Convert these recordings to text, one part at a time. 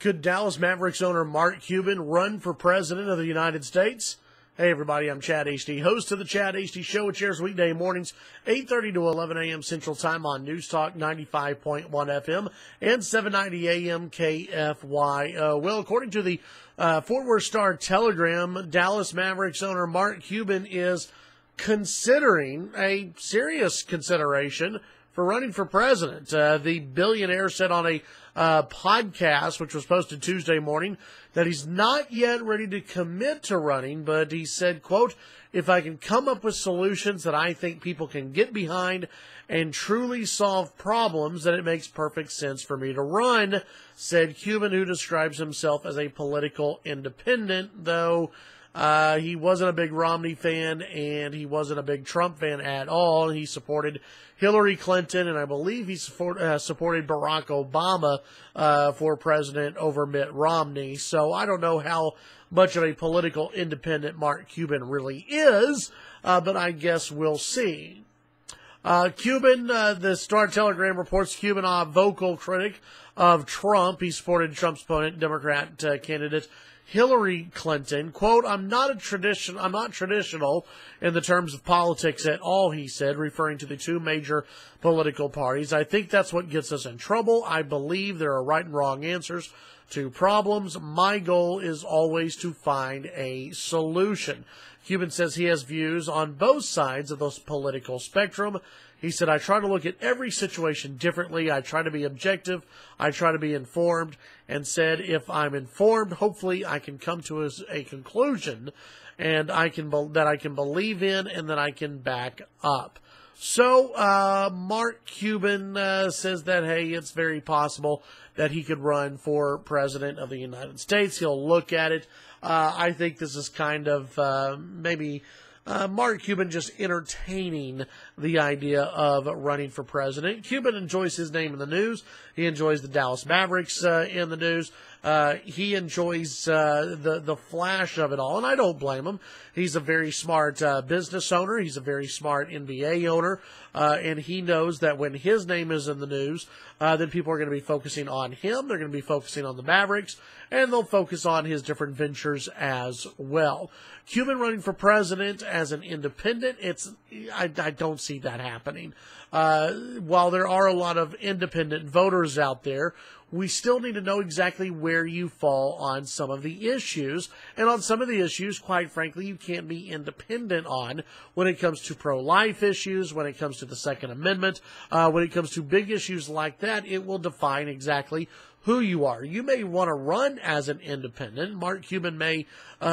Could Dallas Mavericks owner Mark Cuban run for president of the United States? Hey everybody, I'm Chad Hasty, host of the Chad Hasty Show, which airs weekday mornings, 8:30 to 11 a.m. Central Time on News Talk 95.1 FM and 790 AM KFYO. Well, according to the Fort Worth Star-Telegram, Dallas Mavericks owner Mark Cuban is considering a serious consideration for running for president. The billionaire said on a podcast, which was posted Tuesday morning, that he's not yet ready to commit to running, but he said, quote, "If I can come up with solutions that I think people can get behind and truly solve problems, then it makes perfect sense for me to run," said Cuban, who describes himself as a political independent, though he wasn't a big Romney fan and he wasn't a big Trump fan at all. He supported Hillary Clinton, and I believe he supported Barack Obama for president over Mitt Romney. So I don't know how much of a political independent Mark Cuban really is, but I guess we'll see. Cuban, the Star-Telegram reports Cuban, a vocal critic of Trump. He supported Trump's opponent, Democrat candidate Hillary Clinton. Quote, I'm not traditional in the terms of politics at all, he said, referring to the two major political parties. I think that's what gets us in trouble. I believe there are right and wrong answers to problems. My goal is always to find a solution. Cuban says he has views on both sides of the political spectrum. He said, I try to look at every situation differently. I try to be objective. I try to be informed, and said, if I'm informed, hopefully I can come to a conclusion and that I can believe in and that I can back up. So Mark Cuban says that, hey, it's very possible that he could run for president of the United States. He'll look at it. I think this is kind of maybe Mark Cuban just entertaining the idea of running for president. Cuban enjoys his name in the news. He enjoys the Dallas Mavericks in the news. He enjoys the flash of it all, and I don't blame him. He's a very smart business owner. He's a very smart NBA owner, and he knows that when his name is in the news, then people are going to be focusing on him. They're going to be focusing on the Mavericks, and they'll focus on his different ventures as well. Cuban running for president as an independent, I don't see that happening. While there are a lot of independent voters out there, we still need to know exactly where you fall on some of the issues. And on some of the issues, quite frankly, you can't be independent on when it comes to pro-life issues, when it comes to the Second Amendment, when it comes to big issues like that. It will define exactly who you are. You may want to run as an independent. Mark Cuban may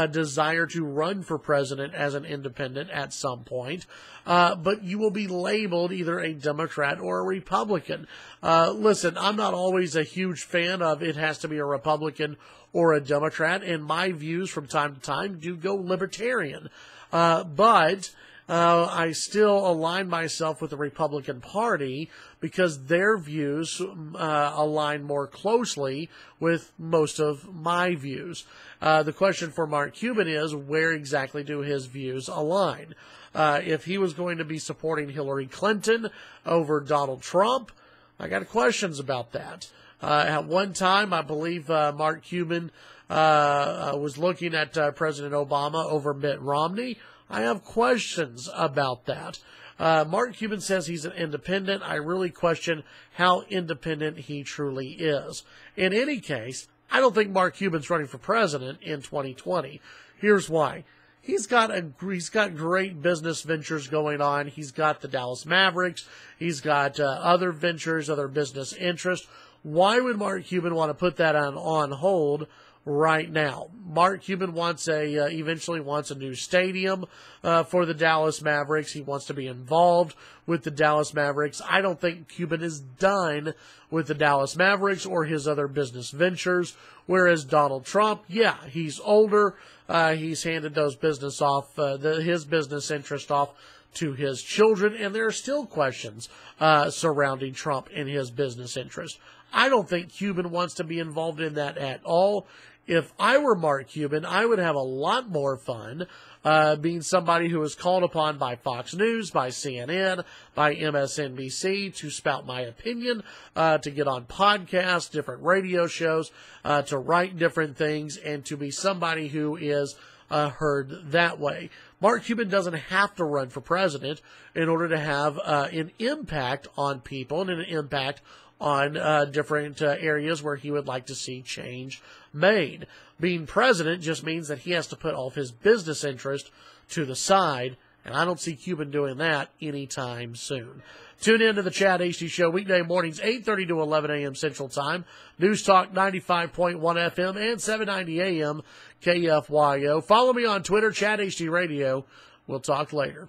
desire to run for president as an independent at some point, but you will be labeled either a Democrat or a Republican. Listen, I'm not always a huge fan of it has to be a Republican or a Democrat, and my views from time to time do go libertarian. But I still align myself with the Republican Party because their views align more closely with most of my views. The question for Mark Cuban is, where exactly do his views align? If he was going to be supporting Hillary Clinton over Donald Trump, I got questions about that. At one time, I believe Mark Cuban was looking at President Obama over Mitt Romney. I have questions about that. Mark Cuban says he's an independent. I really question how independent he truly is. In any case, I don't think Mark Cuban's running for president in 2020. Here's why. He's got great business ventures going on. He's got the Dallas Mavericks. He's got other ventures, other business interests. Why would Mark Cuban want to put that on hold right now? Mark Cuban eventually wants a new stadium for the Dallas Mavericks. He wants to be involved with the Dallas Mavericks. I don't think Cuban is done with the Dallas Mavericks or his other business ventures, whereas Donald Trump, yeah, he's older. He's handed those his business interest off to his children, and there are still questions surrounding Trump and his business interest. I don't think Cuban wants to be involved in that at all. If I were Mark Cuban, I would have a lot more fun being somebody who is called upon by Fox News, by CNN, by MSNBC to spout my opinion, to get on podcasts, different radio shows, to write different things, and to be somebody who is heard that way. Mark Cuban doesn't have to run for president in order to have an impact on people and an impact on different areas where he would like to see change made. Being president just means that he has to put all of his business interest to the side, and I don't see Cuban doing that anytime soon. Tune in to the Chad Hasty Show weekday mornings, 8:30 to 11 a.m. Central Time. News Talk 95.1 FM and 790 AM KFYO. Follow me on Twitter, Chad Hasty Radio. We'll talk later.